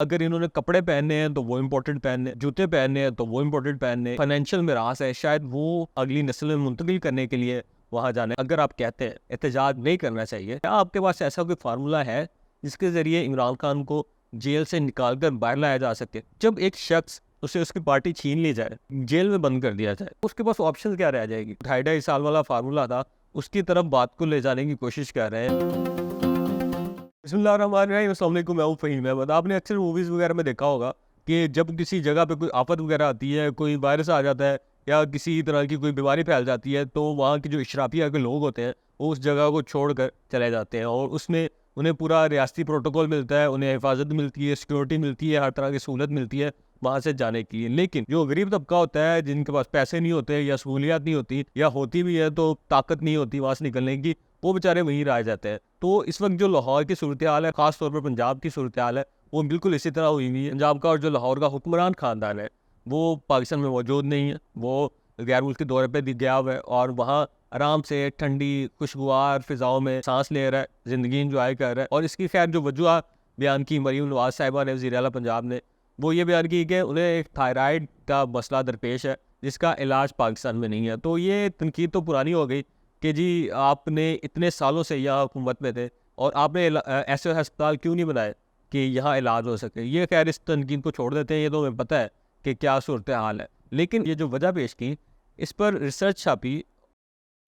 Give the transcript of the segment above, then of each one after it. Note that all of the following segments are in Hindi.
अगर इन्होंने कपड़े पहनने हैं तो वो इम्पोर्टेंट पहनने, जूते पहनने हैं तो वो इम्पोर्टेंट पहनने, फाइनेंशियल मिरास है शायद वो अगली नस्ल में मुंतकिल करने के लिए वहाँ जाने। अगर आप कहते हैं एहतजाज नहीं करना चाहिए, क्या आपके पास ऐसा कोई फार्मूला है जिसके ज़रिए इमरान खान को जेल से निकाल कर बाहर लाया जा सके? जब एक शख्स उसे उसकी पार्टी छीन ली जाए, जेल में बंद कर दिया जाए, उसके पास ऑप्शन क्या रह जाएगी? 2.5 साल वाला फार्मूला था, उसकी तरफ बात को ले जाने की कोशिश कर रहे हैं। बिस्मिल्लाहिर्रहमानिर्रहीम, अस्सलाम वालेकुम, मैं हूं फ़हीम अहमद। आपने अक्सर मूवीज़ वगैरह में देखा होगा कि जब किसी जगह पे कोई आफत वगैरह आती है, कोई वायरस आ जाता है या किसी तरह की कोई बीमारी फैल जाती है, तो वहाँ के जो इशराफिया के लोग होते हैं वो उस जगह को छोड़ कर चले जाते हैं और उसमें उन्हें पूरा रियासती प्रोटोकॉल मिलता है, उन्हें हिफाजत मिलती है, सिक्योरिटी मिलती है, हर तरह की सहूलत मिलती है वहाँ से जाने की। लेकिन जो गरीब तबका होता है, जिनके पास पैसे नहीं होते या सहूलियात नहीं होती या होती भी है तो ताकत नहीं होती वहाँ से निकलने की, वो बेचारे वहीं रह जाते हैं। तो इस वक्त जो लाहौर की सूरत हाल है, ख़ास तौर पर पंजाब की सूरत हाल है, वो बिल्कुल इसी तरह हुई हुई है। पंजाब का और जो लाहौर का हुक्मरान ख़ानदान है वो पाकिस्तान में मौजूद नहीं है, वो गैर मुल्की दौरे पर गया हुआ है और वहाँ आराम से ठंडी खुशगवार फ़िज़ाओं में सांस ले रहा है, ज़िंदगी इंजॉय कर रहा है। और इसकी खैर जो वजूह बयान की मरीम नवाज़ साहिबा ने, वज़ीर आला पंजाब ने, वो ये बयान की कि उन्हें एक थायराइड का मसला दरपेश है जिसका इलाज पाकिस्तान में नहीं है। तो ये तनकीद तो पुरानी हो गई कि जी आपने इतने सालों से यहाँ हुकूमत में थे और आपने ऐसे अस्पताल क्यों नहीं बनाए कि यहाँ इलाज हो सके। ये खैर इस तनकीद को छोड़ देते हैं, ये तो हमें पता है कि क्या सूरत हाल है। लेकिन ये जो वजह पेश की, इस पर रिसर्च छापी,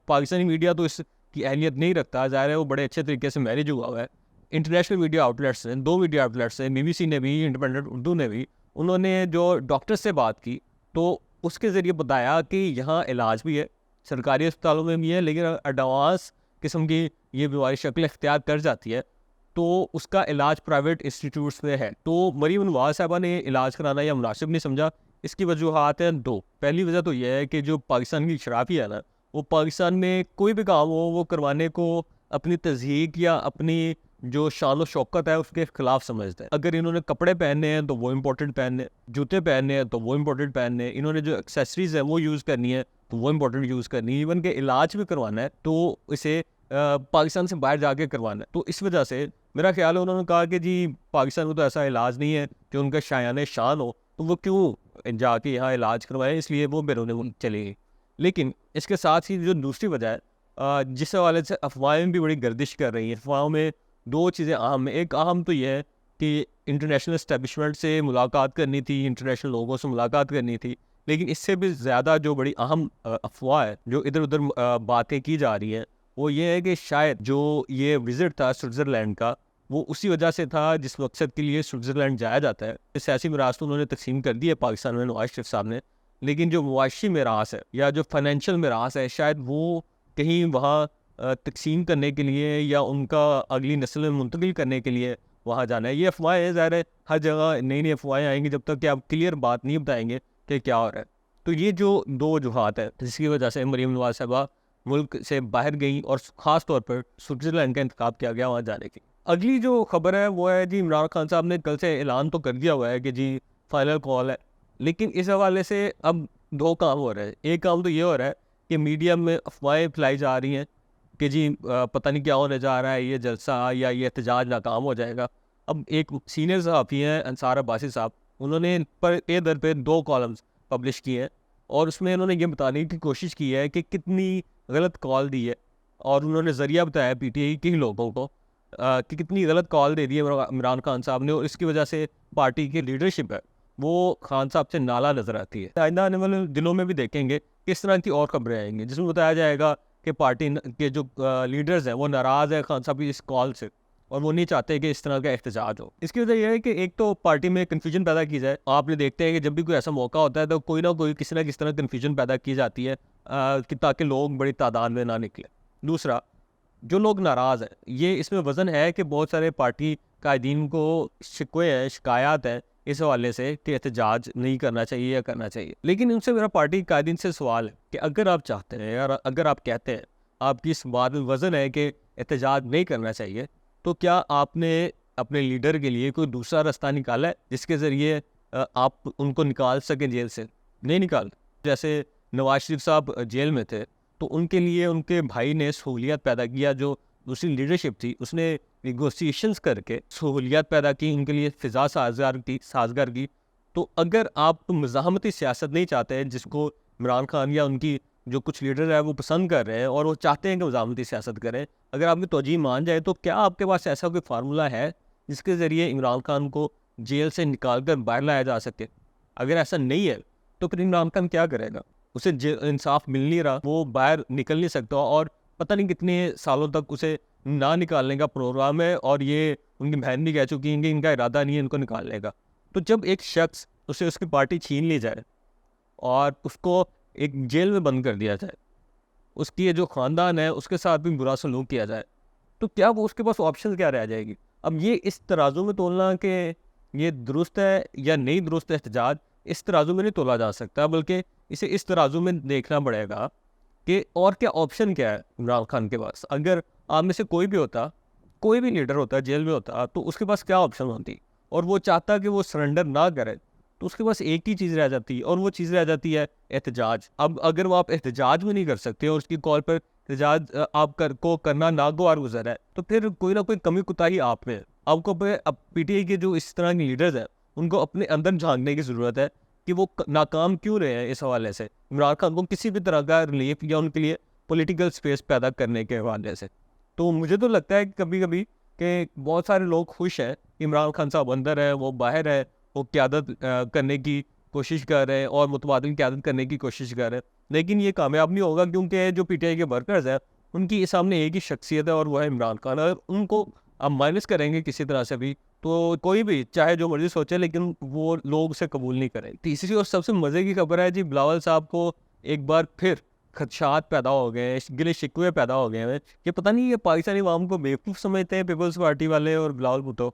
पाकिस्तानी मीडिया तो इसकी अहमियत नहीं रखता, ज़ाहिर है वो बड़े अच्छे तरीके से मैनेज हुआ हुआ है। इंटरनेशनल मीडिया आउटलेट्स हैं, 2 मीडिया आउटलेट्स हैं, BBC ने भी, इंडिपेंडेंट उर्दू ने भी, उन्होंने जो डॉक्टर से बात की तो उसके ज़रिए बताया कि यहाँ इलाज भी है, सरकारी अस्पतालों में भी है, लेकिन एडवांस किस्म की ये बीमारी शक्ल इख्तियार कर जाती है तो उसका इलाज प्राइवेट इंस्टीट्यूट्स में है। तो मरीम नवाज़ साहिबा ने इलाज कराना या मुनासिब नहीं समझा। इसकी वजूहात हैं 2। पहली वजह तो यह है कि जो पाकिस्तान की शराफी है ना, वो पाकिस्तान में कोई भी काम हो वो करवाने को अपनी तज़हीक या अपनी जो शान व शौकत है उसके खिलाफ समझते हैं। अगर इन्होंने कपड़े पहनने हैं तो वो इम्पोर्टेंट पहनने, जूते पहनने हैं तो वो इम्पोर्टेंट पहनने, इन्होंने जो एक्सेसरीज है वो यूज़ करनी है तो वो इम्पोर्टेंट यूज़ करनी है, इवन के इलाज भी करवाना है तो इसे पाकिस्तान से बाहर जाके करवाना है। तो इस वजह से मेरा ख्याल है उन्होंने कहा कि जी पाकिस्तान में तो ऐसा इलाज नहीं है कि उनका शायान शान हो, तो वो क्यों जाके यहाँ इलाज करवाएं, इसलिए वो बैरून मुल्क चली गई। लेकिन इसके साथ ही जो दूसरी वजह है, जिस हवाले से अफवाहें भी बड़ी गर्दिश कर रही हैं, अफवाहों में 2 चीज़ें अहम हैं। एक अहम तो यह है कि इंटरनेशनल इस्टेब्लिशमेंट से मुलाकात करनी थी, इंटरनेशनल लोगों से मुलाकात करनी थी। लेकिन इससे भी ज़्यादा जो बड़ी अहम अफवाह है, जो इधर-उधर बातें की जा रही हैं, वो ये है कि शायद जो ये विज़िट था स्विट्ज़रलैंड का, वो उसी वजह से था जिस मकसद के लिए स्विट्ज़रलैंड जाया जाता है। सियासी मीरास तो उन्होंने तक़सीम कर दी है पाकिस्तान में नवाज़ शरीफ साहब ने, लेकिन जो मुआशी मीरास है या जो फाइनेंशियल मीरास है, शायद वो कहीं वहाँ तक़सीम करने के लिए या उनका अगली नस्ल में मुंतकिल करने के लिए वहाँ जाना है। ये अफ़वाहें हैं, ज़ाहिर है हर जगह नई-नई अफ़वाहें आएँगी जब तक कि आप क्लियर बात नहीं बताएँगे कि क्या हो रहा है। तो ये जो 2 वजूहात हैं जिसकी वजह से मरीम नवाज़ साहिबा मुल्क से बाहर गई और ख़ास तौर पर स्विट्ज़रलैंड का इंतखाब किया गया वहाँ जाने की। अगली जो खबर है वो है जी, इमरान खान साहब ने कल से ऐलान तो कर दिया हुआ है कि जी फाइनल कॉल है। लेकिन इस हवाले से अब 2 काम हो रहे हैं। एक काम तो ये हो रहा है कि मीडिया में अफ़वाहें फैलाई जा रही हैं कि जी पता नहीं क्या होने जा रहा है, ये जलसा या ये एहतजाज नाकाम हो जाएगा। अब एक सीनियर सहाफ़ी हैं अंसार अब्बासी साहब, उन्होंने पर पे दर पे 2 कॉलम्स पब्लिश किए हैं और उसमें उन्होंने ये बताने की कोशिश की है कि कितनी गलत कॉल दी है और उन्होंने ज़रिया बताया PTI के ही लोगों को कि कितनी गलत कॉल दे दी है इमरान खान साहब ने और इसकी वजह से पार्टी की लीडरशिप है वो खान साहब से नाला नज़र आती है। आइंदा आने वाले दिनों में भी देखेंगे किस तरह की और खबरें आएंगी जिसमें बताया जाएगा कि पार्टी के जो लीडर्स हैं वो नाराज़ है खान साहब की इस कॉल से और वो नहीं चाहते कि इस तरह का एहतजाज हो। इसकी वजह यह है कि एक तो पार्टी में कन्फ्यूजन पैदा की जाए। आपने देखते हैं कि जब भी कोई ऐसा मौका होता है तो कोई ना कोई किसी ना किस तरह कन्फ्यूजन पैदा की जाती है कि ताकि लोग बड़ी तादाद में ना निकले। दूसरा, जो लोग नाराज़ हैं, ये इसमें वज़न है कि बहुत सारे पार्टी कायदीन को शिकवे हैं, शिकायत हैं इस हवाले से कि एहतजाज नहीं करना चाहिए या करना चाहिए। लेकिन उनसे मेरा पार्टी कायदीन से सवाल है कि अगर आप चाहते हैं या अगर आप कहते हैं, आपकी इस बात में वज़न है कि एहतजाज नहीं करना चाहिए, तो क्या आपने अपने लीडर के लिए कोई दूसरा रास्ता निकाला है जिसके ज़रिए आप उनको निकाल सकें जेल से? नहीं निकाल। जैसे नवाज शरीफ साहब जेल में थे तो उनके लिए उनके भाई ने सहूलियत पैदा किया, जो दूसरी लीडरशिप थी उसने निगोशिएशंस करके सहूलियत पैदा की, उनके लिए फ़िज़ा साज़गार की। तो अगर आप मज़ाहमती सियासत नहीं चाहते हैं, जिसको इमरान खान या उनकी जो कुछ लीडर है वो पसंद कर रहे हैं और वो चाहते हैं कि मज़ाहमती सियासत करें, अगर आपकी तौजीह मान जाए, तो क्या आपके पास ऐसा कोई फार्मूला है जिसके ज़रिए इमरान खान को जेल से निकाल कर बाहर लाया जा सके? अगर ऐसा नहीं है, तो फिर इमरान खान क्या करेगा? उसे इंसाफ मिल नहीं रहा, वो बाहर निकल नहीं सकता और पता नहीं कितने सालों तक उसे ना निकालने का प्रोग्राम है, और ये उनकी बहन भी कह चुकी हैं कि इनका इरादा नहीं है इनको निकालने का। तो जब एक शख्स उसे उसकी पार्टी छीन ली जाए और उसको एक जेल में बंद कर दिया जाए, उसकी ये जो ख़ानदान है उसके साथ भी बुरा सलूक किया जाए, तो क्या वो उसके पास ऑप्शन क्या रह जाएगी? अब ये इस तराजू में तोलना कि ये दुरुस्त है या नहीं दुरुस्त एहतजाज, इस तराजू में नहीं तोला जा सकता, बल्कि इसे इस तराजू में देखना पड़ेगा कि और क्या ऑप्शन क्या है इमरान खान के पास। अगर आप में से कोई भी होता, कोई भी लीडर होता, जेल में होता, तो उसके पास क्या ऑप्शन होती, और वो चाहता कि वो सरेंडर ना करे, तो उसके पास एक ही चीज़ रह जाती है, और वो चीज़ रह जाती है एहतजाज। अब अगर वो आप एहतजाज भी नहीं कर सकते और उसकी कॉल पर एहतजाज को करना नागवार गुजर है, तो फिर कोई ना कोई कमी कुताही आप में है। आपको अब पीटीआई के जो इस तरह के लीडर्स हैं, उनको अपने अंदर झांकने की ज़रूरत है कि वो नाकाम क्यों रहे हैं इस हवाले से, इमरान खान को किसी भी तरह का रिलीफ या उनके लिए पॉलिटिकल स्पेस पैदा करने के हवाले से। तो मुझे तो लगता है कि कभी-कभी कि बहुत सारे लोग खुश हैं, इमरान खान साहब अंदर है, वो बाहर है, वो क़यादत करने की कोशिश कर रहे हैं और मुतबादिल क़यादत करने की कोशिश कर रहे हैं। लेकिन ये कामयाब नहीं होगा, क्योंकि जो पीटीआई के वर्कर्स हैं, उनकी सामने एक ही शख्सियत है और वो है इमरान खान। अगर उनको आप माइनस करेंगे किसी तरह से भी, तो कोई भी चाहे जो मर्ज़ी सोचे, लेकिन वो लोग उसे कबूल नहीं करें। तीसरी और सबसे मज़े की खबर है जी, बिलावल साहब को एक बार फिर खदशात पैदा हो गए हैं, गिले शिकवे पैदा हो गए हैं। ये पता नहीं, ये पाकिस्तानी अवाम को बेवकूफ़ समझते हैं पीपल्स पार्टी वाले और बिलावल भुट्टो,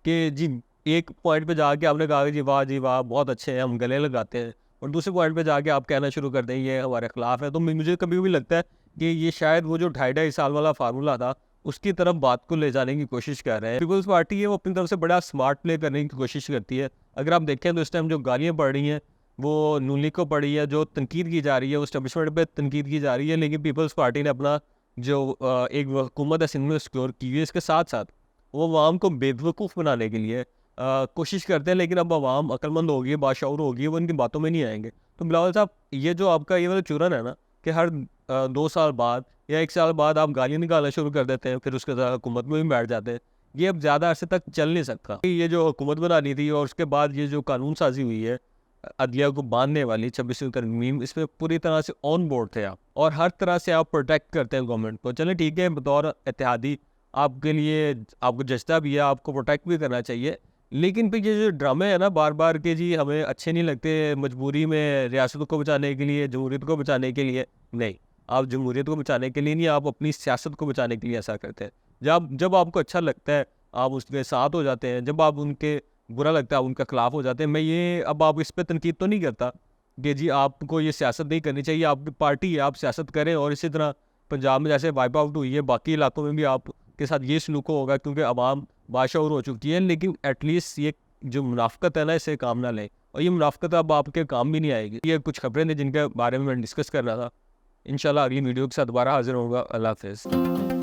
कि जी एक पॉइंट पे जाके आपने कहा कि जी वाह बहुत अच्छे हैं, हम गले लगाते हैं, और दूसरे पॉइंट पे जाके आप कहना शुरू कर दें ये हमारे खिलाफ है। तो मुझे कभी भी लगता है कि ये शायद वो जो 2.5 साल वाला फार्मूला था, उसकी तरफ बात को ले जाने की कोशिश कर रहे हैं। पीपल्स पार्टी है, वो अपनी तरफ से बड़ा स्मार्ट प्ले करने की कोशिश करती है। अगर आप देखें तो इस टाइम जो गालियाँ पड़ रही हैं, वो नून लीग को पड़ी है, जो तनकीद की जा रही है, वो एस्टेब्लिशमेंट पे तनकीद की जा रही है, लेकिन पीपल्स पार्टी ने अपना जो एक हुकूमत है सिंध में सिक्योर की हुई है, इसके साथ साथ वो अवाम को बेवकूफ़ बनाने के लिए कोशिश करते हैं। लेकिन अब अवाम अक्लमंद होगी है, बाशऊर होगी है, वो इनकी बातों में नहीं आएंगे। तो बिलावल साहब, ये जो आपका ये वाला चूरन है ना, कि हर 2 साल बाद या 1 साल बाद आप गालियाँ निकालना शुरू कर देते हैं, फिर उसके साथ हुकूमत में भी बैठ जाते हैं, ये अब ज़्यादा अरसे तक चल नहीं सकता। ये जो हुकूमत बनानी थी और उसके बाद ये जो कानून साजी हुई है अदलिया को बांधने वाली 26वीं तरमीम, इसमें पूरी तरह से ऑन बोर्ड थे आप, और हर तरह से आप प्रोटेक्ट करते हैं गवर्नमेंट को। चलें ठीक है, बतौर इत्तेहादी आपके लिए आपको जचता भी है, आपको प्रोटेक्ट भी करना चाहिए, लेकिन फिर ये जो ड्रामे है ना बार बार के, जी हमें अच्छे नहीं लगते, मजबूरी में रियासत को बचाने के लिए, जमहूरियत को बचाने के लिए नहीं, आप जमहूरियत को बचाने के लिए नहीं, आप अपनी सियासत को बचाने के लिए ऐसा करते हैं। जब आपको अच्छा लगता है आप उसके साथ हो जाते हैं, जब आप उनके बुरा लगता है उनके खिलाफ हो जाते हैं। मैं ये अब आप इस पे तनकीद तो नहीं करता कि जी आपको ये सियासत नहीं करनी चाहिए, आपकी पार्टी है, आप सियासत करें, और इसी तरह पंजाब में जैसे वाइप आउट हुई है, बाकी इलाकों में भी आपके साथ ये सलूक होगा, क्योंकि आवाम बाशऊर हो चुकी है। लेकिन एटलीस्ट ये जो मुनाफकत है ना, इसे काम ना लें, और ये मुनाफकत अब आपके काम भी नहीं आएगी। ये कुछ खबरें थी जिनके बारे में मैं डिस्कस कर रहा था। इंशाल्लाह अगली वीडियो के साथ दोबारा हाजिर होगा। अल्लाह हाफ़िज़।